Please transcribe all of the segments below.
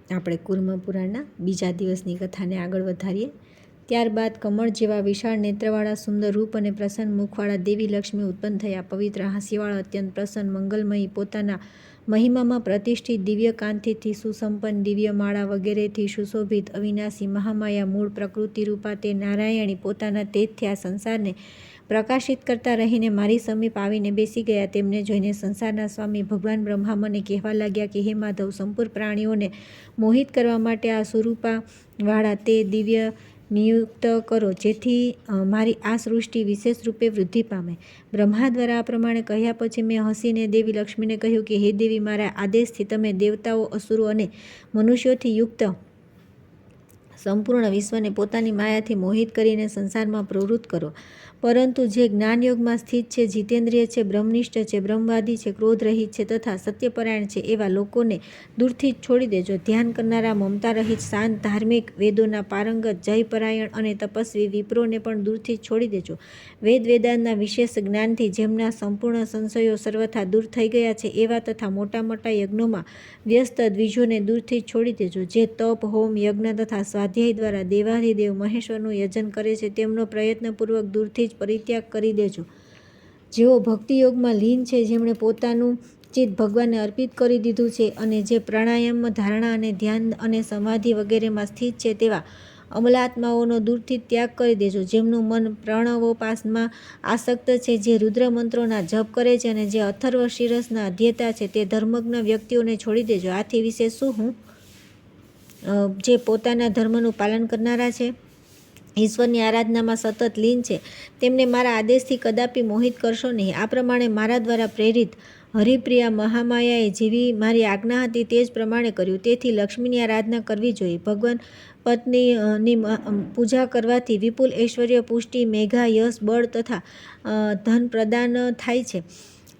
આપણે કુર્મ પુરાણના બીજા દિવસની કથાને આગળ વધારીએ. ત્યારબાદ કમળ જેવા વિશાળ નેત્રવાળા, સુંદર રૂપ અને પ્રસન્ન મુખવાળા દેવી લક્ષ્મી ઉત્પન્ન થયા. પવિત્ર હાસ્યવાળા, અત્યંત પ્રસન્ન, મંગલમયી, પોતાના મહિમામાં પ્રતિષ્ઠિત, દિવ્ય કાંતિથી સુસંપન્ન, દિવ્ય માળા વગેરેથી સુશોભિત, અવિનાશી, મહામાયા, મૂળ પ્રકૃતિ રૂપા તે નારાયણી પોતાના તેજથી આ સંસારને પ્રકાશિત કરતા રહીને મારી સમીપ આવીને બેસી ગયા. તેમને જોઈને સંસારના સ્વામી ભગવાન બ્રહ્મા મને કહેવા લાગ્યા કે હે માધવ, સંપૂર્ણ પ્રાણીઓને મોહિત કરવા માટે આ સ્વરૂપાવાળા તે દિવ્ય નિયુક્ત કરો, જેથી મારી આ સૃષ્ટિ વિશેષ રૂપે વૃદ્ધિ પામે. બ્રહ્મા દ્વારા આ પ્રમાણે કહ્યા પછી મેં હસીને દેવી લક્ષ્મીને કહ્યું કે હે દેવી, મારા આદેશથી તમે દેવતાઓ, અસુરો અને મનુષ્યોથી યુક્ત સંપૂર્ણ વિશ્વને પોતાની માયાથી મોહિત કરીને સંસારમાં પ્રવૃત્ત કરો. પરંતુ જે જ્ઞાનયોગમાં સ્થિત છે, જીતેન્દ્રિય છે, બ્રહ્મનિષ્ઠ છે, બ્રહ્મવાદી છે, ક્રોધરહિત છે તથા સત્યપરાયણ છે, એવા લોકોને દૂરથી જ છોડી દેજો. ધ્યાન કરનારા, મમતા રહિત, શાંત, ધાર્મિક, વેદોના પારંગત, જયપરાયણ અને તપસ્વી વિપ્રોને પણ દૂરથી જ છોડી દેજો. વેદાંતના વિશેષ જ્ઞાનથી જેમના સંપૂર્ણ સંશયો સર્વથા દૂર થઈ ગયા છે, એવા તથા મોટા મોટા યજ્ઞોમાં વ્યસ્ત દ્વિજોને દૂરથી જ છોડી દેજો. જે તપ, હોમ, યજ્ઞ તથા સ્વાધ્યાય દ્વારા દેવાધિદેવ મહેશ્વરનું યજન કરે છે, તેમનો પ્રયત્નપૂર્વક દૂરથી જ પરિત્યાગ કરી દેજો. જેઓ ભક્તિયોગમાં લીન છે, જેમણે પોતાનું ચિત્ત ભગવાનને અર્પિત કરી દીધું છે અને જે પ્રાણાયામ, ધારણા અને ધ્યાન અને સમાધિ વગેરેમાં સ્થિત છે, તેવા અમલાત્માઓનો દૂરથી ત્યાગ કરી દેજો. જેમનું મન પ્રણવોપાસમાં આસક્ત છે, જે રુદ્ર મંત્રોના જપ કરે છે અને જે અથર્વ શિરસના અધ્યતા છે, તે ધર્મજ્ઞ વ્યક્તિઓને છોડી દેજો. આથી વિશે શું હું જે પોતાના ધર્મનું પાલન કરનારા છે, ઈશ્વરની આરાધનામાં સતત લીન છે, તેમને મારા આદેશથી કદાપી મોહિત કરશો નહીં. આ પ્રમાણે મારા દ્વારા પ્રેરિત હરિપ્રિયા મહામાયાએ જેવી મારી આજ્ઞા હતી તે જ પ્રમાણે કર્યું. તેથી લક્ષ્મીની આરાધના કરવી જોઈએ. ભગવાન પત્નીની પૂજા કરવાથી વિપુલ ઐશ્વર્ય, પુષ્ટિ, મેઘા, યશ, બળ તથા ધન પ્રદાન થાય છે.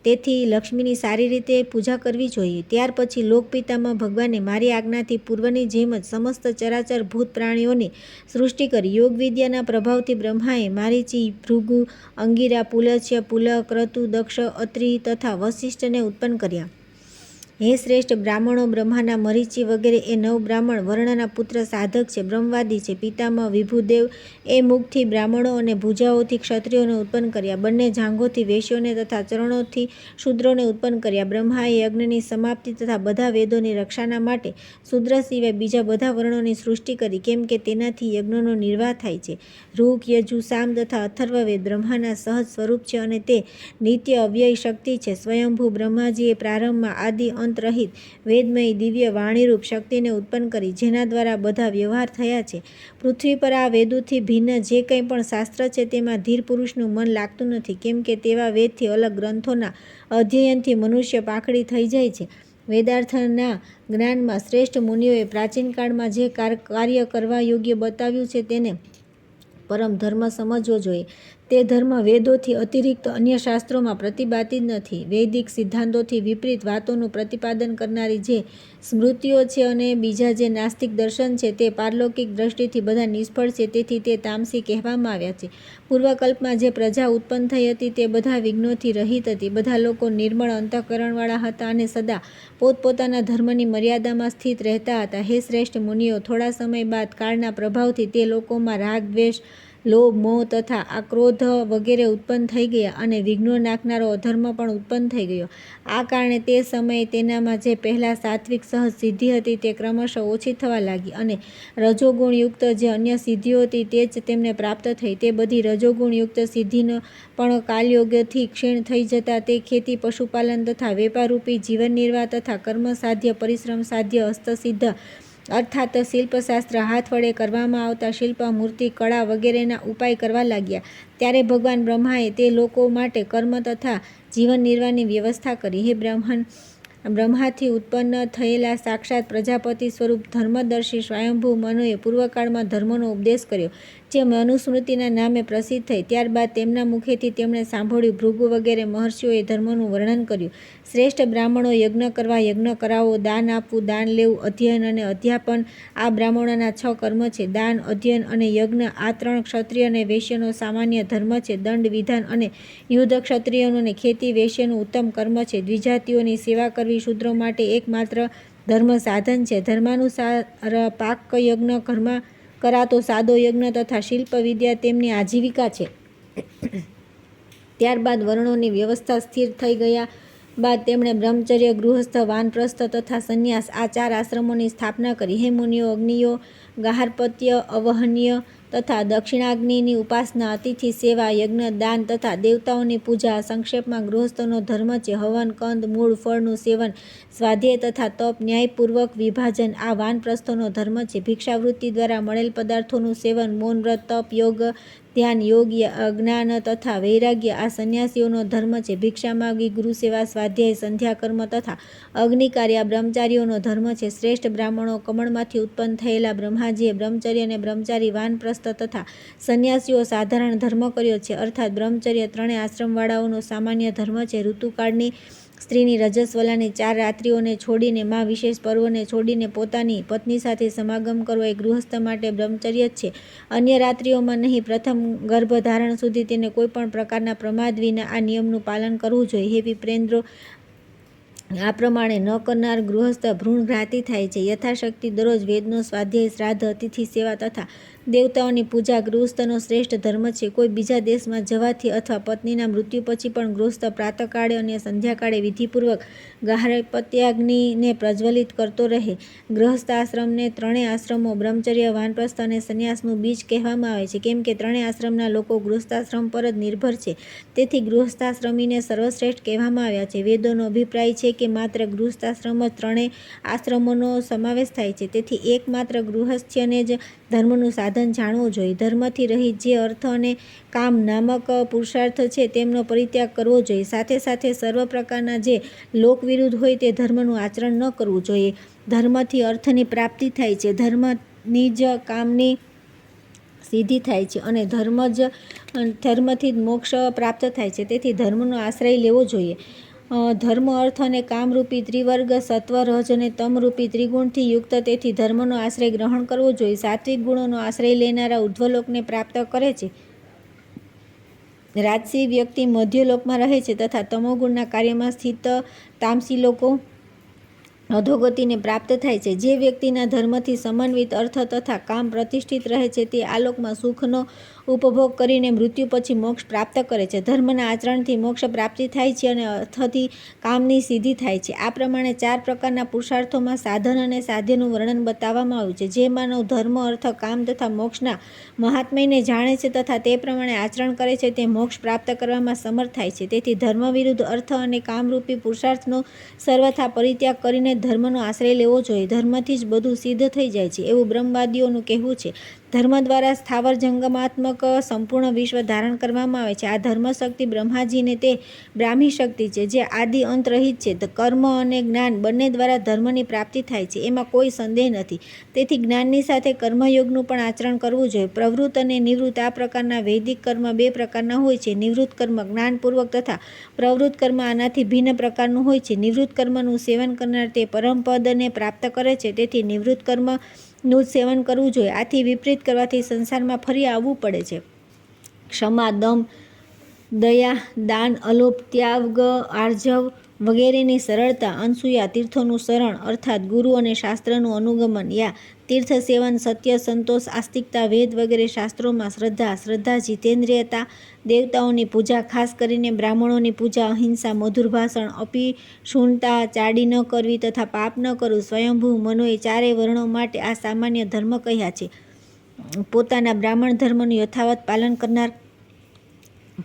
તેથી લક્ષ્મીની સારી રીતે પૂજા કરવી જોઈએ. ત્યાર પછી લોકપિતામાં ભગવાને મારી આજ્ઞાથી પૂર્વની જેમ જ સમસ્ત ચરાચર ભૂત પ્રાણીઓની સૃષ્ટિ કરી. યોગ વિદ્યાના પ્રભાવથી બ્રહ્માએ મારીચી, ભૃગુ, અંગિરા, પુલસ્ય, પુલહ, ક્રતુ, દક્ષ, અત્રિ તથા વસિષ્ઠને ઉત્પન્ન કર્યા. હે શ્રેષ્ઠ બ્રાહ્મણો, બ્રહ્માના મરીચી વગેરે એ 9 બ્રાહ્મણ વર્ણના પુત્ર સાધક છે, બ્રહ્મવાદી છે. પિતામહ વિભુદેવ એ મુખથી બ્રાહ્મણો અને ભુજાઓથી ક્ષત્રિયોને ઉત્પન્ન કર્યા. બંને જાંઘોથી વૈશ્યોને તથા ચરણોથી શૂદ્રોને ઉત્પન્ન કર્યા. બ્રહ્માએ યજ્ઞની સમાપ્તિ તથા બધા વેદોની રક્ષાના માટે શૂદ્ર સિવાય બીજા બધા વર્ણોની સૃષ્ટિ કરી, કેમ કે તેનાથી યજ્ઞનો નિર્વાહ થાય છે. ઋક, યજુ, સામ તથા અથર્વવેદ બ્રહ્માના સહજ સ્વરૂપ છે અને તે નિત્ય અવ્યય શક્તિ છે. સ્વયંભૂ બ્રહ્માજીએ પ્રારંભમાં આદિ અંતરહિત વેદમય દિવ્ય વાણીરૂપ શક્તિને ઉત્પન્ન કરી, જેના દ્વારા બધા વ્યવહાર થયા છે. પૃથ્વી પર આ વેદોથી ભિન્ન જે કંઈ પણ શાસ્ત્ર છે, તેમાં ધીર પુરુષનું મન લાગતું નથી, કેમ કે તેવા વેદથી અલગ ગ્રંથોના અધ્યયનથી મનુષ્ય પાંખડી થઈ જાય છે. વેદાર્થના જ્ઞાનમાં શ્રેષ્ઠ મુનિઓએ પ્રાચીન કાળમાં જે કાર્ય કરવા યોગ્ય બતાવ્યું છે, તેને પરમ ધર્મ સમજવો જોઈએ. તે ધર્મ વેદોથી અતિરિક્ત અન્ય શાસ્ત્રોમાં પ્રતિપાદિત નથી. વૈદિક સિદ્ધાંતોથી વિપરીત વાતોનું પ્રતિપાદન કરનારી જે સ્મૃતિઓ છે અને બીજા જે નાસ્તિક દર્શન છે, તે પારલૌકિક દ્રષ્ટિથી બધા નિષ્ફળ છે. તેથી તે તામસી કહેવામાં આવ્યા છે. પૂર્વકલ્પમાં જે પ્રજા ઉત્પન્ન થઈ હતી, તે બધા વિઘ્નોથી રહિત હતી. બધા લોકો નિર્મળ અંતઃકરણવાળા હતા અને સદા પોતપોતાના ધર્મની મર્યાદામાં સ્થિત રહેતા હતા. હે શ્રેષ્ઠ મુનિઓ, થોડા સમય બાદ કાળના પ્રભાવથી તે લોકોમાં રાગ, દ્વેષ, લોભ, મોહ તથા આક્રોધ વગેરે ઉત્પન્ન થઈ ગયા અને વિઘ્નો નાખનારો અધર્મ પણ ઉત્પન્ન થઈ ગયો. આ કારણે તે સમયે તેનામાં જે પહેલાં સાત્વિક સહજ સિદ્ધિ હતી, તે ક્રમશઃ ઓછી થવા લાગી અને રજોગુણયુક્ત જે અન્ય સિદ્ધિઓ હતી, તે જ તેમને પ્રાપ્ત થઈ. તે બધી રજોગુણયુક્ત સિદ્ધિનો પણ કાલયોગથી ક્ષીણ થઈ જતા તે ખેતી, પશુપાલન તથા વેપારરૂપી જીવનનિર્વાહ તથા કર્મ સાધ્ય, પરિશ્રમ સાધ્ય, હસ્તસિદ્ધ અર્થાત શિલ્પશાસ્ત્ર, હાથ વડે કરવામાં આવતા શિલ્પ, મૂર્તિ, કળા વગેરેના ઉપાય કરવા લાગ્યા. ત્યારે ભગવાન બ્રહ્માએ તે લોકો માટે કર્મ તથા જીવન નિર્વાહની વ્યવસ્થા કરી. હે બ્રહ્માથી ઉત્પન્ન થયેલા સાક્ષાત પ્રજાપતિ સ્વરૂપ ધર્મદર્શી સ્વયંભૂ મનુએ પૂર્વકાળમાં ધર્મનો ઉપદેશ કર્યો, જે મનુસ્મૃતિના નામે પ્રસિદ્ધ થઈ. ત્યારબાદ તેમના મુખેથી તેમણે સાંભળ્યું. ભૃગુ વગેરે મહર્ષિઓએ ધર્મનું વર્ણન કર્યું. શ્રેષ્ઠ બ્રાહ્મણો, યજ્ઞ કરવા, યજ્ઞ કરાવવો, દાન આપવું, દાન લેવું, અધ્યયન અને અધ્યાપન આ બ્રાહ્મણોના 6 કર્મ છે. દાન, અધ્યયન અને યજ્ઞ આ 3 ક્ષત્રિય અને વૈશ્યનો સામાન્ય ધર્મ છે. દંડ વિધાન અને યુદ્ધ ક્ષત્રિયોનું અને ખેતી વૈશ્યનું ઉત્તમ કર્મ છે. દ્વિજાતિઓની સેવા કરવી શૂદ્રો માટે એકમાત્ર ધર્મ સાધન છે. ધર્માનુસાર પાક યજ્ઞ, ઘરમાં કરાતો સાદો યજ્ઞ તથા શિલ્પ વિદ્યા તેમની આજીવિકા છે. ત્યારબાદ વર્ણોની વ્યવસ્થા સ્થિર થઈ ગયા બાદ તેમણે બ્રહ્મચર્ય, ગૃહસ્થ, વાનપ્રસ્થ તથા સંન્યાસ આ 4 આશ્રમોની સ્થાપના કરી. હે મુનિઓ, અગ્નિઓ, ગાર્હપત્ય, અવહન્ય તથા દક્ષિણાગ્નિની ઉપાસના, અતિથિ સેવા, યજ્ઞ, દાન તથા દેવતાઓની પૂજા. સંક્ષેપમાં ગૃહસ્થનો ધર્મ છે હવન, કંદ, મૂળ, ફળનું સેવન, સ્વાધ્યાય તથા તપ, ન્યાયપૂર્વક વિભાજન. આ વાનપ્રસ્થોનો ધર્મ છે ભિક્ષાવૃત્તિ દ્વારા મળેલ પદાર્થોનું સેવન, મૌન વ્રત, તપ, યોગ, ધ્યાન, યોગ, જ્ઞાન તથા વૈરાગ્ય. આ સંન્યાસીઓનો ધર્મ છે ભિક્ષા માગવી, ગુરુસેવા, સ્વાધ્યાય, સંધ્યા કર્મ તથા અગ્નિકાર્ય. આ બ્રહ્મચારીઓનો ધર્મ છે. શ્રેષ્ઠ બ્રાહ્મણો, કમળમાંથી ઉત્પન્ન થયેલા બ્રહ્માજીએ બ્રહ્મચર્ય અને બ્રહ્મચારી, વાનપ્રસ્થ તથા સંન્યાસીઓ સાધારણ ધર્મ કર્યો છે. અર્થાત બ્રહ્મચર્ય 3 આશ્રમવાળાઓનો સામાન્ય ધર્મ છે. ઋતુકાળની સ્ત્રીની રજસ્વલાની 4 રાત્રિઓને છોડીને, માં વિશેષ પર્વોને છોડીને પોતાની પત્ની સાથે સમાગમ કરવો એ ગૃહસ્થ માટે બ્રહ્મચર્ય જ છે. અન્ય રાત્રિઓમાં નહીં. પ્રથમ ગર્ભધારણ સુધી તેને કોઈપણ પ્રકારના પ્રમાદ વિના આ નિયમનું પાલન કરવું જોઈએ. હે વિપ્રેન્દ્રો, આ પ્રમાણે ન કરનાર ગૃહસ્થ ભ્રૂણઘાતી થાય છે. યથાશક્તિ દરરોજ વેદનો સ્વાધ્યાય, શ્રાદ્ધ, અતિથિ સેવા તથા દેવતાઓની પૂજા ગૃહસ્થનો શ્રેષ્ઠ ધર્મ છે. કોઈ બીજા દેશમાં જવાથી અથવા પત્નીના મૃત્યુ પછી પણ ગૃહસ્થ પ્રાતઃકાળે અને સંધ્યાકાળે વિધિપૂર્વક ગાર્હપત્યાગ્નિને પ્રજ્વલિત કરતો રહે. ગૃહસ્થ આશ્રમને 3 આશ્રમો બ્રહ્મચર્ય, વાનપ્રસ્થ અને સંન્યાસનું બીજ કહેવામાં આવે છે, કેમ કે 3 આશ્રમના લોકો ગૃહસ્થાશ્રમ પર જ નિર્ભર છે. તેથી ગૃહસ્થાશ્રમીને સર્વશ્રેષ્ઠ કહેવામાં આવ્યા છે. વેદોનો અભિપ્રાય છે કે માત્ર ગૃહસ્થાશ્રમ જ 3 આશ્રમોનો સમાવેશ થાય છે. તેથી એકમાત્ર ગૃહસ્થ્યને જ ધર્મનું સાધન જાણવું જોઈએ. ધર્મથી રહિત જે અર્થ અને કામ નામક પુરુષાર્થ છે તેમનો પરિત્યાગ કરવો જોઈએ. સાથે સાથે સર્વ પ્રકારના જે લોકવિરુદ્ધ હોય તે ધર્મનું આચરણ ન કરવું જોઈએ. ધર્મથી અર્થની પ્રાપ્તિ થાય છે, ધર્મની જ કામની સિદ્ધિ થાય છે અને ધર્મથી જ મોક્ષ પ્રાપ્ત થાય છે. તેથી ધર્મનો આશ્રય લેવો જોઈએ. ધર્મ, અર્થ અને કામરૂપી ત્રિવર્ગ સત્વ, રજ અને તમરૂપી ત્રિગુણથી યુક્ત. તેથી ધર્મનો આશ્રય ગ્રહણ કરવો જોઈએ. સાત્વિક ગુણોનો આશ્રય લેનારા ઉર્ધ્વલોકને પ્રાપ્ત કરે છે. રાજસી વ્યક્તિ મધ્યલોકમાં રહે છે તથા તમોગુણના કાર્યમાં સ્થિત તામસી લોકો અધોગતિને પ્રાપ્ત થાય છે. જે વ્યક્તિના ધર્મથી સમન્વિત અર્થ તથા કામ પ્રતિષ્ઠિત રહે છે તે આ લોકમાં સુખનો ઉપભોગ કરીને મૃત્યુ પછી મોક્ષ પ્રાપ્ત કરે છે. ધર્મના આચરણથી મોક્ષ પ્રાપ્તિ થાય છે અને અર્થથી કામની સિદ્ધિ થાય છે. આ પ્રમાણે 4 પ્રકારના પુરુષાર્થોમાં સાધન અને સાધ્યનું વર્ણન બતાવવામાં આવ્યું છે. જે માનવ ધર્મ, અર્થ, કામ તથા મોક્ષના મહાત્મ્યને જાણે છે તથા તે પ્રમાણે આચરણ કરે છે તે મોક્ષ પ્રાપ્ત કરવામાં સમર્થ થાય છે. તેથી ધર્મ વિરુદ્ધ અર્થ અને કામરૂપી પુરુષાર્થનો સર્વથા પરિત્યાગ કરીને ધર્મનો આશ્રય લેવો જોઈએ. ધર્મથી જ બધું સિદ્ધ થઈ જાય છે એવું બ્રહ્મવાદીઓનું કહેવું છે. ધર્મ દ્વારા સ્થાવર જંગમાત્મક સંપૂર્ણ વિશ્વ ધારણ કરવામાં આવે છે. આ ધર્મશક્તિ બ્રહ્માજીને તે બ્રાહ્મી શક્તિ છે જે આદિ અંત રહિત છે. કર્મ અને જ્ઞાન બંને દ્વારા ધર્મની પ્રાપ્તિ થાય છે, એમાં કોઈ સંદેહ નથી. તેથી જ્ઞાનની સાથે કર્મયોગનું પણ આચરણ કરવું જોઈએ. પ્રવૃત્ત અને નિવૃત્ત આ પ્રકારના વૈદિક કર્મ 2 પ્રકારના હોય છે. નિવૃત્ત કર્મ જ્ઞાનપૂર્વક તથા પ્રવૃત્ત કર્મ આનાથી ભિન્ન પ્રકારનું હોય છે. નિવૃત્ત કર્મનું સેવન કરનાર તે પરમપદને પ્રાપ્ત કરે છે. તેથી નિવૃત્ત કર્મનું જ સેવન કરવું જોઈએ. આથી વિપરીત કરવાથી સંસારમાં ફરી આવવું પડે છે. ક્ષમા, દમ, દયા, દાન, અલોભ, ત્યાગ, આર્જવ વગેરેની સરળતા, અનસૂયા, તીર્થોનું શરણ અર્થાત ગુરુ અને શાસ્ત્રનું અનુગમન, યા તીર્થ સેવન, સત્ય, સંતોષ, આસ્તિકતા, વેદ વગેરે શાસ્ત્રોમાં શ્રદ્ધા, જીતેન્દ્રિયતા, દેવતાઓની પૂજા, ખાસ કરીને બ્રાહ્મણોની પૂજા, અહિંસા, મધુર ભાષણ, અપિશુનતા, ચાડી ન કરવી તથા પાપ ન કરવું, સ્વયંભૂ મનો એ 4 વર્ણો માટે આ સામાન્ય ધર્મ કહ્યા છે. પોતાના બ્રાહ્મણ ધર્મનું યથાવત પાલન કરનાર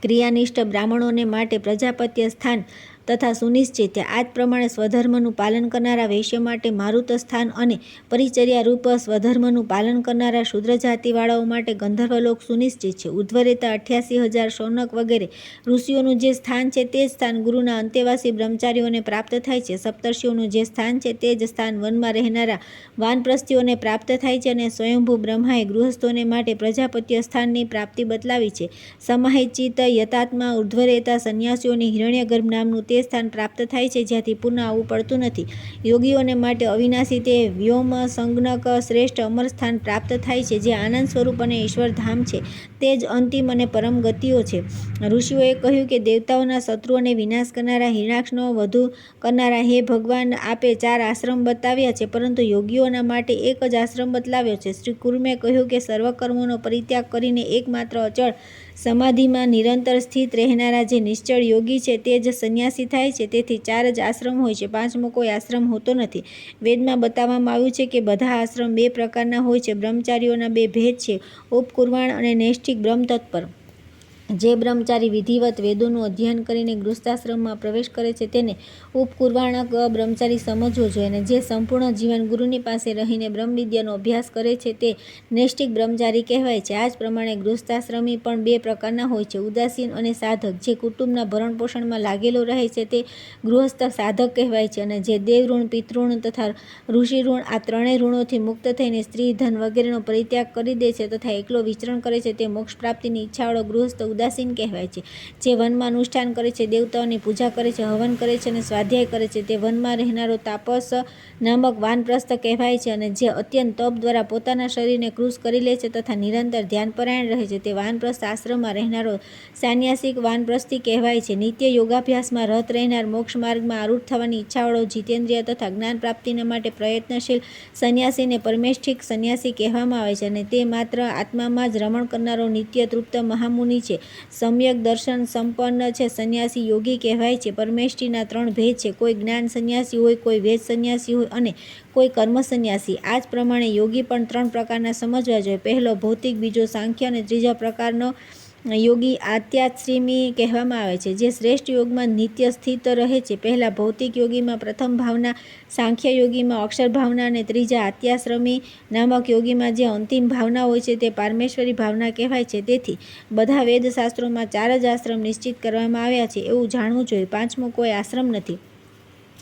ક્રિયાનિષ્ઠ બ્રાહ્મણોને માટે પ્રજાપત્ય સ્થાન તથા સુનિશ્ચિત છે. આ જ પ્રમાણે સ્વધર્મનું પાલન કરનારા વૈશ્ય માટે મારુત સ્થાન અને પરિચર્યારૂપ સ્વધર્મનું પાલન કરનારા શૂદ્ર જાતિવાળાઓ માટે ગંધર્વલોક સુનિશ્ચિત છે. ઉધ્વરેતા 88,000 શૌનક વગેરે ઋષિઓનું જે સ્થાન છે તે જ સ્થાન ગુરુના અંતેવાસી બ્રહ્મચારીઓને પ્રાપ્ત થાય છે. સપ્તર્ષિઓનું જે સ્થાન છે તે જ સ્થાન વનમાં રહેનારા વાનપ્રસ્થીઓને પ્રાપ્ત થાય છે. અને સ્વયંભૂ બ્રહ્માએ ગૃહસ્થોને માટે પ્રજાપત્ય સ્થાનની પ્રાપ્તિ બતલાવી છે. સમાહિચિત યતાત્મા ઉર્ધ્વરેતા સંન્યાસીઓને હિરણ્યગર્ભ નામનું તે સ્થાન પ્રાપ્ત થાય છે જ્યાંથી પુનઃ આવવું પડતું નથી. યોગીઓને માટે અવિનાશી તે વ્યોમ સંજ્ઞક શ્રેષ્ઠ અમર સ્થાન પ્રાપ્ત થાય છે જે આનંદ સ્વરૂપ અને ઈશ્વર ધામ છે. તે જ અંતિમ અને પરમ ગતિઓ છે. ઋષિઓએ કહ્યું કે દેવતાઓના શત્રુઓને વિનાશ કરનારા, હિરણાક્ષનો વધુ કરનારા હે ભગવાન, આપે 4 આશ્રમ બતાવ્યા છે, પરંતુ યોગીઓના માટે એક જ આશ્રમ બતલાવ્યો છે. શ્રી કુર્મે કહ્યું કે સર્વ કર્મોનો પરિત્યાગ કરીને એકમાત્ર અચળ સમાધિમાં નિરંતર સ્થિત રહેનારા જે નિશ્ચળ યોગી છે તે જ સંન્યાસી થાય છે. તેથી 4 જ આશ્રમ હોય છે, 5મો કોઈ આશ્રમ હોતો નથી. વેદમાં બતાવવામાં આવ્યું છે કે બધા આશ્રમ 2 પ્રકારના હોય છે. બ્રહ્મચારીઓના 2 ભેદ છે, ઉપકુર્વાણ અને નૈષ્ઠિક બ્રહ્મતત્પર. જે બ્રહ્મચારી વિધિવત વેદોનું અધ્યયન કરીને ગૃહસ્થાશ્રમમાં પ્રવેશ કરે છે તેને ઉપકુર્વાણક બ્રહ્મચારી સમજવો જોઈએ, અને જે સંપૂર્ણ જીવન ગુરુની પાસે રહીને બ્રહ્મવિદ્યાનો અભ્યાસ કરે છે તે નૈષ્ઠિક બ્રહ્મચારી કહેવાય છે. આ જ પ્રમાણે ગૃહસ્થાશ્રમી પણ 2 પ્રકારના હોય છે, ઉદાસીન અને સાધક. જે કુટુંબના ભરણપોષણમાં લાગેલો રહે છે તે ગૃહસ્થ સાધક કહેવાય છે, અને જે દેવઋણ, પિતૃણ તથા ઋષિઋણ આ 3 ઋણોથી મુક્ત થઈને સ્ત્રી, ધન વગેરેનો પરિત્યાગ કરી દે છે તથા એકલો વિચરણ કરે છે તે મોક્ષ પ્રાપ્તિની ઈચ્છાવાળો ગૃહસ્થ ઉદાસીન કહેવાય છે. જે વનમાં અનુષ્ઠાન કરે છે, દેવતાઓની પૂજા કરે છે, હવન કરે છે અને સ્વાધ્યાય કરે છે તે વનમાં રહેનારો તાપસ નામક વાનપ્રસ્થ કહેવાય છે, અને જે અત્યંત તપ દ્વારા પોતાના શરીરને કૃશ કરી લે છે તથા નિરંતર ધ્યાનપરાયણ રહે છે તે વાનપ્રસ્થ આશ્રમમાં રહેનારો સાન્યાસિક વાનપ્રસ્થી કહેવાય છે. નિત્ય યોગાભ્યાસમાં રત રહેનાર, મોક્ષ માર્ગમાં આરૂઢ થવાની ઈચ્છાવાળો, જીતેન્દ્રિય તથા જ્ઞાન પ્રાપ્તિના માટે પ્રયત્નશીલ સંન્યાસીને પરમેષ્ઠિક સંન્યાસી કહેવામાં આવે છે, અને તે માત્ર આત્મામાં જ રમણ કરનારો નિત્ય તૃપ્ત મહામુનિ છે, સમ્યક દર્શન સંપન્ન છે, સંન્યાસી યોગી કહેવાય છે. પરમેષ્ઠિના 3 ભેદ છે, કોઈ જ્ઞાન સંન્યાસી હોય, કોઈ વેદ સંન્યાસી હોય અને કોઈ કર્મ સંન્યાસી. આ જ પ્રમાણે યોગી પણ 3 પ્રકારના સમજવા જોઈએ. પહેલો ભૌતિક, બીજો સાંખ્ય અને ત્રીજો પ્રકારનો યોગી આત્યાશ્રીમી કહેવામાં આવે છે, જે શ્રેષ્ઠ યોગમાં નિત્ય સ્થિત રહે છે. પહેલા ભૌતિક યોગીમાં પ્રથમ ભાવના, સાંખ્ય યોગીમાં અક્ષર ભાવના અને ત્રીજા આત્યાશ્રમી નામક યોગીમાં જે અંતિમ ભાવના હોય છે તે પારમેશ્વરી ભાવના કહેવાય છે. તેથી બધા વેદશાસ્ત્રોમાં 4 જ આશ્રમ નિશ્ચિત કરવામાં આવ્યા છે એવું જાણવું જોઈએ. 5મો કોઈ આશ્રમ નથી.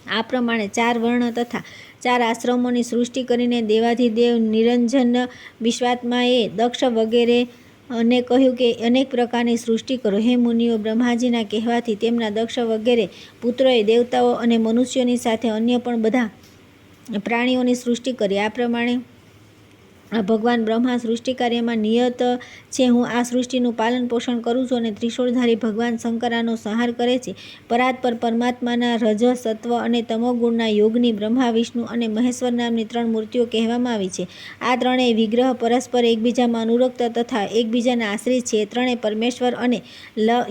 આ પ્રમાણે 4 વર્ણ તથા 4 આશ્રમોની સૃષ્ટિ કરીને દેવાધિદેવ નિરંજન વિશ્વાત્માએ દક્ષ વગેરે અને કહ્યું કે અનેક પ્રકારની સૃષ્ટિ કરો. હે મુનિઓ, બ્રહ્માજીના કહેવાથી તેમના દક્ષ વગેરે પુત્રોએ દેવતાઓ અને મનુષ્યોની સાથે અન્ય પણ બધા પ્રાણીઓની સૃષ્ટિ કરી. આ પ્રમાણે ભગવાન બ્રહ્મા સૃષ્ટિ કાર્યમાં નિયત છે. હું આ સૃષ્ટિનું પાલન પોષણ કરું છું, અને ત્રિશૂળધારી ભગવાન શંકર આનો સંહાર કરે છે. પરાત્પર પરમાત્માના રજ, સત્વ અને તમોગુણના યોગની બ્રહ્મા, વિષ્ણુ અને મહેશ્વર નામની 3 મૂર્તિઓ કહેવામાં આવી છે. આ 3 વિગ્રહ પરસ્પર એકબીજામાં અનુરક્ત તથા એકબીજાના આશ્રિત છે. એ 3 પરમેશ્વર અને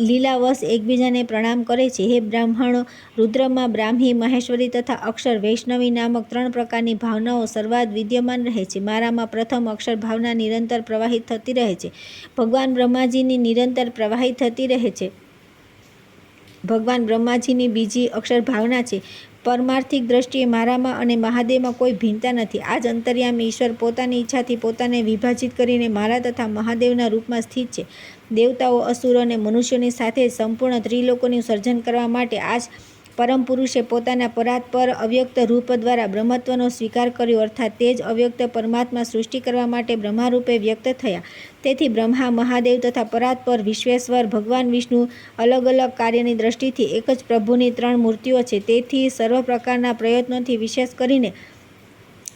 લીલાવશ એકબીજાને પ્રણામ કરે છે. હે બ્રાહ્મણો, રુદ્રમાં બ્રાહ્મી, મહેશ્વરી તથા અક્ષર વૈષ્ણવી નામક 3 પ્રકારની ભાવનાઓ સર્વાદ વિદ્યમાન રહે છે. મારામાં પ્રથમ અક્ષર ભાવના નિરંતર પ્રવાહિત થતી રહે છે. ભગવાન બ્રહ્માજીની નિરંતર પ્રવાહિત થતી રહે છે. ભગવાન બ્રહ્માજીની બીજી અક્ષર ભાવના છે. પરમાર્થિક દ્રષ્ટિએ મારામાં અને મહાદેવમાં કોઈ ભિન્નતા નથી. આ જ અંતર્યામી ઈશ્વર પોતાની ઈચ્છાથી પોતાને વિભાજિત કરીને મારા તથા મહાદેવના રૂપમાં સ્થિત છે. દેવતાઓ, અસુરો અને મનુષ્યોની સાથે સંપૂર્ણ ત્રિલોકોનું સર્જન કરવા માટે આ જ પરમ પુરુષે પોતાના પરાત્પર અવ્યક્ત રૂપ દ્વારા બ્રહ્મત્વનો સ્વીકાર કર્યો, અર્થાત તે જ અવ્યક્ત પરમાત્મા સૃષ્ટિ કરવા માટે બ્રહ્મારૂપે વ્યક્ત થયા. તેથી બ્રહ્મા, મહાદેવ તથા પરાત્પર વિશ્વેશ્વર ભગવાન વિષ્ણુ અલગ અલગ કાર્યની દ્રષ્ટિથી એક જ પ્રભુની 3 મૂર્તિઓ છે. તેથી સર્વ પ્રકારના પ્રયત્નોથી વિશેષ કરીને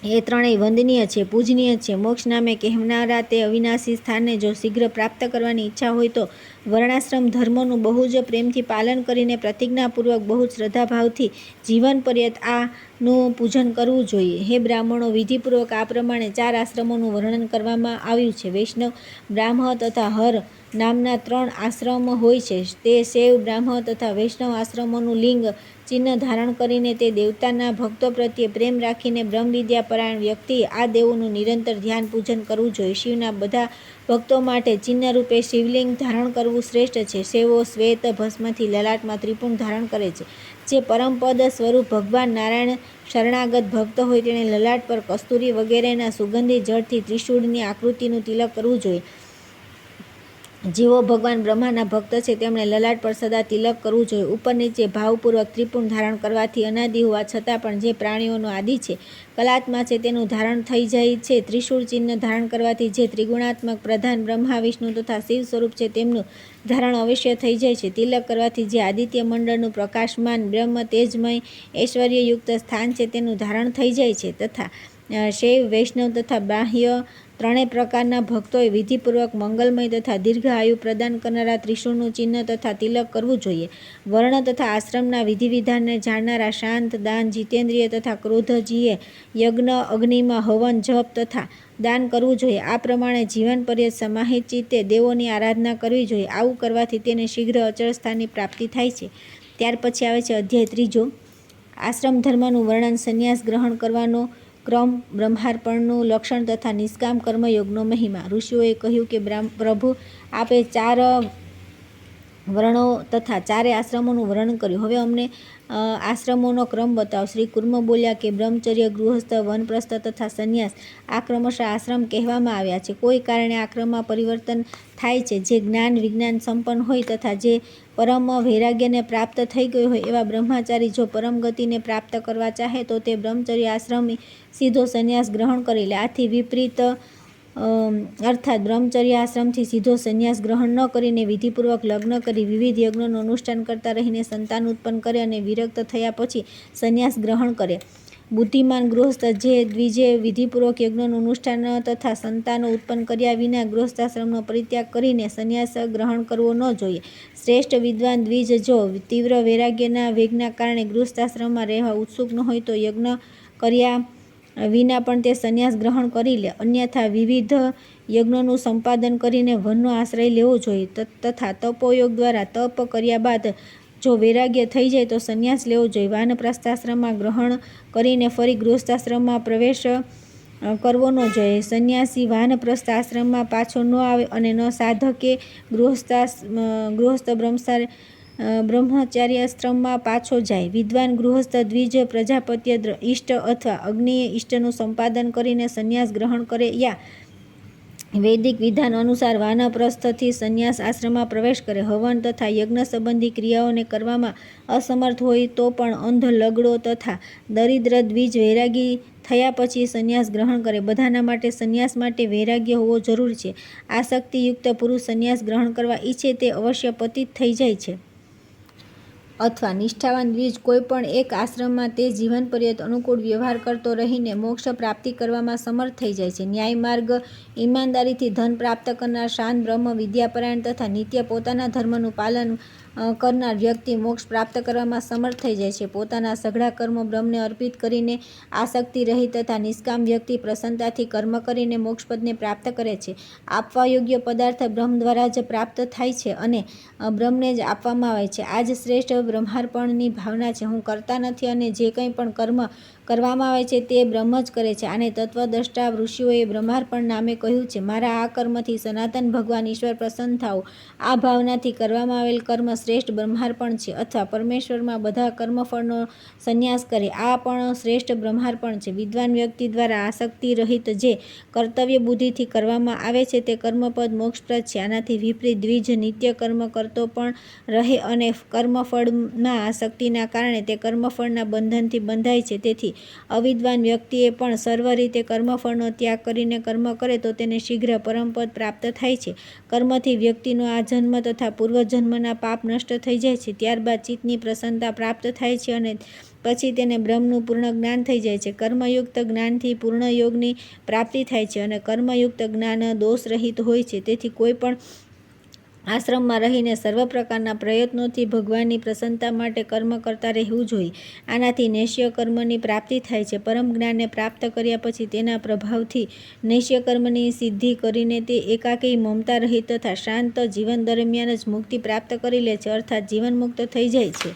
એ 3 વંદનીય છે, પૂજનીય છે. મોક્ષ નામે કહેનારા તે અવિનાશી સ્થાનને જો શીઘ્ર પ્રાપ્ત કરવાની ઈચ્છા હોય તો વર્ણાશ્રમ ધર્મોનું બહુ જ પ્રેમથી પાલન કરીને પ્રતિજ્ઞાપૂર્વક બહુ જ શ્રદ્ધાભાવથી જીવન પર્યંત આનું પૂજન કરવું જોઈએ. હે બ્રાહ્મણો, વિધિપૂર્વક આ પ્રમાણે 4 આશ્રમોનું વર્ણન કરવામાં આવ્યું છે. વૈષ્ણવ, બ્રાહ્મ તથા હર નામના 3 આશ્રમ હોય છે. તે શૈવ, બ્રાહ્મ તથા વૈષ્ણવ આશ્રમોનું લિંગ ચિહ્ન ધારણ કરીને તે દેવતાના ભક્તો પ્રત્યે પ્રેમ રાખીને બ્રહ્મવિદ્યા પરાયણ વ્યક્તિએ આ દેવોનું નિરંતર ધ્યાન પૂજન કરવું જોઈએ. શિવના બધા ભક્તો માટે ચિહ્નરૂપે શિવલિંગ ધારણ કરવું શ્રેષ્ઠ છે. શૈવો શ્વેત ભસ્મથી લલાટમાં ત્રિપુંડ ધારણ કરે છે. જે પરમપદ સ્વરૂપ ભગવાન નારાયણ શરણાગત ભક્ત હોય તેણે લલાટ પર કસ્તુરી વગેરેના સુગંધી જળથી ત્રિશૂળની આકૃતિનું તિલક કરવું જોઈએ. જેઓ ભગવાન બ્રહ્માના ભક્ત છે તેમણે લલાટ પર સદા તિલક કરવું જોઈએ. ઉપર નીચે ભાવપૂર્વક ત્રિપુંડ ધારણ કરવાથી અનાદિ હોવા છતાં પણ જે પ્રાણીઓનો આદિ છે, કલાત્મા છે, તેનું ધારણ થઈ જાય છે. ત્રિશૂળ ચિહ્ન ધારણ કરવાથી જે ત્રિગુણાત્મક પ્રધાન બ્રહ્મા, વિષ્ણુ તથા શિવ સ્વરૂપ છે તેમનું ધારણ અવશ્ય થઈ જાય છે. તિલક કરવાથી જે આદિત્ય મંડળનું પ્રકાશમાન બ્રહ્મ તેજમય ઐશ્વર્યયુક્ત સ્થાન છે તેનું ધારણ થઈ જાય છે. તથા શૈવ, વૈષ્ણવ તથા બાહ્ય ત્રણેય પ્રકારના ભક્તોએ વિધિપૂર્વક મંગલમય તથા દીર્ઘ આયુ પ્રદાન કરનારા ત્રિશૂળનું ચિહ્ન તથા તિલક કરવું જોઈએ. વર્ણ તથા આશ્રમના વિધિવિધાનને જાણનારા શાંત, દાન, જીતેન્દ્રિય તથા ક્રોધજીએ યજ્ઞ, અગ્નિમાં હવન, જપ તથા દાન કરવું જોઈએ. આ પ્રમાણે જીવન પર્યંત સમાહિત ચિત્તે દેવોની આરાધના કરવી જોઈએ. આવું કરવાથી તેને શીઘ્ર અચળ સ્થાનની પ્રાપ્તિ થાય છે. ત્યાર પછી આવે છે અધ્યાય 3. આશ્રમ ધર્મનું વર્ણન, સંન્યાસ ગ્રહણ કરવાનો ક્રમ, બ્રહ્માર્પણનું લક્ષણ તથા નિષ્કામ કર્મયોગનો મહિમા. ઋષિઓએ કહ્યું કે પ્રભુ, આપે 4 વર્ણો તથા 4 આશ્રમોનું વર્ણન કર્યું. હવે અમને આશ્રમોનો ક્રમ બતાવો. શ્રી કુર્મ બોલ્યા કે બ્રહ્મચર્ય, ગૃહસ્થ, વનપ્રસ્થ તથા સંન્યાસ આ ક્રમશઃ આશ્રમ કહેવામાં આવ્યા છે. કોઈ કારણે આ ક્રમમાં પરિવર્તન થાય છે. જે જ્ઞાન વિજ્ઞાન સંપન્ન હોય તથા જે પરમ વૈરાગ્યને પ્રાપ્ત થઈ ગયો હોય એવા બ્રહ્મચારી જો પરમ ગતિને પ્રાપ્ત કરવા ચાહે તો તે બ્રહ્મચર્ય આશ્રમી સીધો સંન્યાસ ગ્રહણ કરી લે. આથી વિપરીત અર્થાત બ્રહ્મચર્ય આશ્રમથી સીધો સંન્યાસ ગ્રહણ ન કરીને વિધિપૂર્વક લગ્ન કરી વિવિધ યજ્ઞોનું અનુષ્ઠાન કરતા રહીને સંતાન ઉત્પન્ન કરે અને વિરક્ત થયા પછી સંન્યાસ ગ્રહણ કરે. બુદ્ધિમાન ગૃહસ્થ જે દ્વિજે વિધિપૂર્વક યજ્ઞોનું અનુષ્ઠાન તથા સંતાનો ઉત્પન્ન કર્યા વિના ગૃહસ્થાશ્રમનો પરિત્યાગ કરીને સંન્યાસ ગ્રહણ કરવો ન જોઈએ. શ્રેષ્ઠ વિદ્વાન દ્વિજ જો તીવ્ર વૈરાગ્યના વેગના કારણે ગૃહસ્થાશ્રમમાં રહેવા ઉત્સુક ન હોય તો યજ્ઞ કર્યા વિના પણ તે સંન્યાસ ગ્રહણ કરી લે. અન્યથા વિવિધ યજ્ઞોનું સંપાદન કરીને વનનો આશ્રય લેવો જોઈએ તથા તપોયોગ દ્વારા તપ કર્યા બાદ જો વૈરાગ્ય થઈ જાય તો સંન્યાસ લેવો જોઈએ. વાનપ્રસ્થાશ્રમમાં ગ્રહણ કરીને ફરી ગૃહસ્થાશ્રમમાં પ્રવેશ કરવો ન જોઈએ. સંન્યાસી વાનપ્રસ્થ આશ્રમમાં પાછો ન આવે અને ન સાધકે ગૃહસ્થ બ્રહ્મચાર્યાશ્રમમાં પાછો જાય. વિદ્વાન ગૃહસ્થ દ્વિજ પ્રજાપત્ય ઇષ્ટ અથવા અગ્નિય ઇષ્ટનું સંપાદન કરીને સંન્યાસ ગ્રહણ કરે યા વૈદિક વિધાન અનુસાર વાનપ્રસ્થથી સંન્યાસ આશ્રમમાં પ્રવેશ કરે. હવન તથા યજ્ઞ સંબંધી ક્રિયાઓને કરવામાં અસમર્થ હોય તો પણ અંધ, લગડો તથા દરિદ્ર દ્વિજ વૈરાગી થયા પછી સંન્યાસ ગ્રહણ કરે. બધાના માટે સંન્યાસ માટે વૈરાગ્ય હોવો જરૂર છે. આસક્તિયુક્ત પુરુષ સંન્યાસ ગ્રહણ કરવા ઈચ્છે તે અવશ્ય પતિત થઈ જાય છે. અથવા નિષ્ઠાવાન દ્વિજ કોઈ પણ એક આશ્રમમાં તે જીવન પર્યંત અનુકૂળ વ્યવહાર કરતો રહીને મોક્ષ પ્રાપ્તિ કરવામાં સમર્થ થઈ જાય છે. ન્યાય માર્ગ, ઈમાનદારીથી ધન પ્રાપ્ત કરનાર, શાંત, બ્રહ્મ વિદ્યાપરાયણ તથા નિત્ય પોતાના ધર્મનું પાલન કરનાર વ્યક્તિ મોક્ષ પ્રાપ્ત કરવામાં સમર્થ થઈ જાય છે. પોતાના સઘળા કર્મો બ્રહ્મને અર્પિત કરીને આસક્તિ રહિત તથા નિષ્કામ વ્યક્તિ પ્રસન્નતાથી કર્મ કરીને મોક્ષપદને પ્રાપ્ત કરે છે. આપવા યોગ્ય પદાર્થ બ્રહ્મ દ્વારા જ પ્રાપ્ત થાય છે અને બ્રહ્મને જ આપવામાં આવે છે. આ જ શ્રેષ્ઠ બ્રહ્માર્પણની ભાવના છે. હું કરતા નથી અને જે કંઈ પણ કર્મ કરવામાં આવે છે તે બ્રહ્મ જ કરે છે. આને તત્વદ્રષ્ટા ઋષિઓએ બ્રહ્માર્પણ નામે કહ્યું છે. મારા આ કર્મથી સનાતન ભગવાન ઈશ્વર પ્રસન્ન થાઓ. આ ભાવનાથી કરવામાં આવેલ કર્મ શ્રેષ્ઠ બ્રહ્માર્પણ છે. અથવા પરમેશ્વરમાં બધા કર્મફળનો સંન્યાસ કરે આ પણ શ્રેષ્ઠ બ્રહ્માર્પણ છે. વિદ્વાન વ્યક્તિ દ્વારા આસક્તિ રહિત જે કર્તવ્ય બુદ્ધિથી કરવામાં આવે છે તે કર્મપદ મોક્ષપ્રદ છે. આનાથી વિપરીત દ્વિજ નિત્ય કર્મ કરતો પણ રહે અને કર્મફળમાં આસક્તિના કારણે તે કર્મફળના બંધનથી બંધાય છે. તેથી અવિદ્વાન વ્યક્તિએ પણ સર્વ રીતે કર્મફળનો ત્યાગ કરીને કર્મ કરે તો તેને શીઘ્ર પરમપદ પ્રાપ્ત થાય છે. કર્મથી વ્યક્તિનો આ જન્મ તથા પૂર્વજન્મના પાપ નષ્ટ થઈ જાય છે. ત્યારબાદ ચિત્તની પ્રસન્નતા પ્રાપ્ત થાય છે અને પછી તેને બ્રહ્મનું પૂર્ણ જ્ઞાન થઈ જાય છે. કર્મયુક્ત જ્ઞાનથી પૂર્ણ યોગની પ્રાપ્તિ થાય છે અને કર્મયુક્ત જ્ઞાન દોષરહિત હોય છે. તેથી કોઈ પણ આશ્રમમાં રહીને સર્વ પ્રકારના પ્રયત્નોથી ભગવાનની પ્રસન્નતા માટે કર્મ કરતા રહેવું જોઈએ. આનાથી નૈષ્ય કર્મની પ્રાપ્તિ થાય છે. પરમ જ્ઞાનને પ્રાપ્ત કર્યા પછી તેના પ્રભાવથી નૈષ્ય કર્મની સિદ્ધિ કરીને તે એકાકી, મમતા રહિત તથા શાંત જીવન દરમિયાન જ મુક્તિ પ્રાપ્ત કરી લે છે અર્થાત જીવન મુક્ત થઈ જાય છે.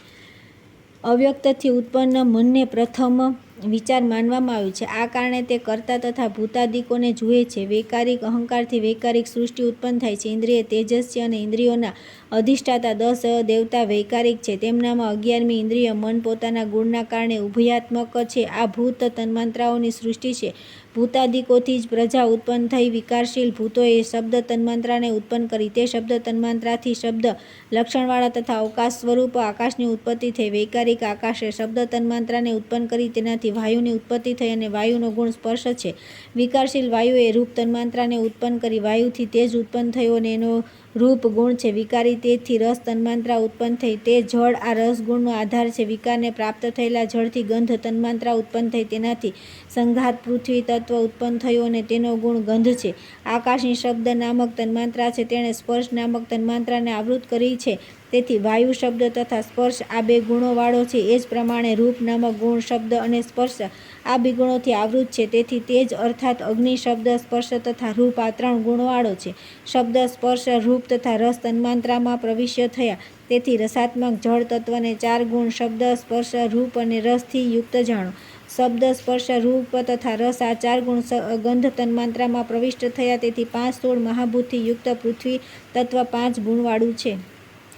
અવ્યક્તથી ઉત્પન્ન મનને પ્રથમ વિચાર માનવામાં આવ્યું છે. આ કારણે તે કર્તા તથા ભૂતાદિકોને જુએ છે. વૈકારિક અહંકારથી વૈકારિક સૃષ્ટિ ઉત્પન્ન થાય છે. ઇન્દ્રિય તેજસ છે અને ઇન્દ્રિયોના અધિષ્ઠાતા 10 દેવતા વૈકારિક છે. તેમનામાં 11મી ઇન્દ્રિય મન પોતાના ગુણના કારણે ઉભયાત્મક છે. આ ભૂત તન્માંત્રાઓની સૃષ્ટિ છે. ભૂતાદિકોથી જ પ્રજા ઉત્પન્ન થઈ. વિકારશીલ ભૂતોએ શબ્દ તન્માંત્રાને ઉત્પન્ન કરી. તે શબ્દ તન્માંત્રાથી શબ્દ લક્ષણવાળા તથા અવકાશ સ્વરૂપ આકાશની ઉત્પત્તિ થઈ. વૈકારિક આકાશે શબ્દ તન્માંત્રાને ઉત્પન્ન કરી. તેનાથી વાયુની ઉત્પત્તિ થઈ અને વાયુનો ગુણ સ્પર્શ છે. વિકારશીલ વાયુએ રૂપ તન્માંત્રાને ઉત્પન્ન કરી. વાયુથી તેજ ઉત્પન્ન થયો અને એનો રૂપ ગુણ છે. વિકારી તેથી રસ તન્માત્રા ઉત્પન્ન થઈ. તે જળ આ રસગુણનો આધાર છે. વિકારને પ્રાપ્ત થયેલા જળથી ગંધ તન્માત્રા ઉત્પન્ન થઈ. તેનાથી સંઘાત પૃથ્વી તત્વ ઉત્પન્ન થયું અને તેનો ગુણ ગંધ છે. આકાશની શબ્દ નામક તન્માત્રા છે. તેણે સ્પર્શ નામક તન્માત્રાને આવૃત કરી છે. તેથી વાયુ શબ્દ તથા સ્પર્શ આ બે ગુણોવાળો છે. એ જ પ્રમાણે રૂપ નામક ગુણ શબ્દ અને સ્પર્શ આ બે ગુણોથી આવૃત છે. તેથી તેજ અર્થાત અગ્નિ શબ્દ સ્પર્શ તથા રૂપ આ ત્રણ ગુણવાળો છે. શબ્દ સ્પર્શ રૂપ તથા રસ તન્માત્રામાં પ્રવિશ્ય થયા. તેથી રસાત્મક જળ તત્વને ચાર ગુણ શબ્દ સ્પર્શ રૂપ અને રસથી યુક્ત જાણો. શબ્દ સ્પર્શ રૂપ તથા રસ આ ચાર ગુણ ગંધ તન્માત્રામાં પ્રવિષ્ટ થયા. તેથી 5 સ્થૂળ મહાભૂતથી યુક્ત પૃથ્વી તત્વ 5 ગુણવાળું છે.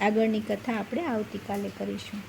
આગળની કથા આપણે આવતીકાલે કરીશું.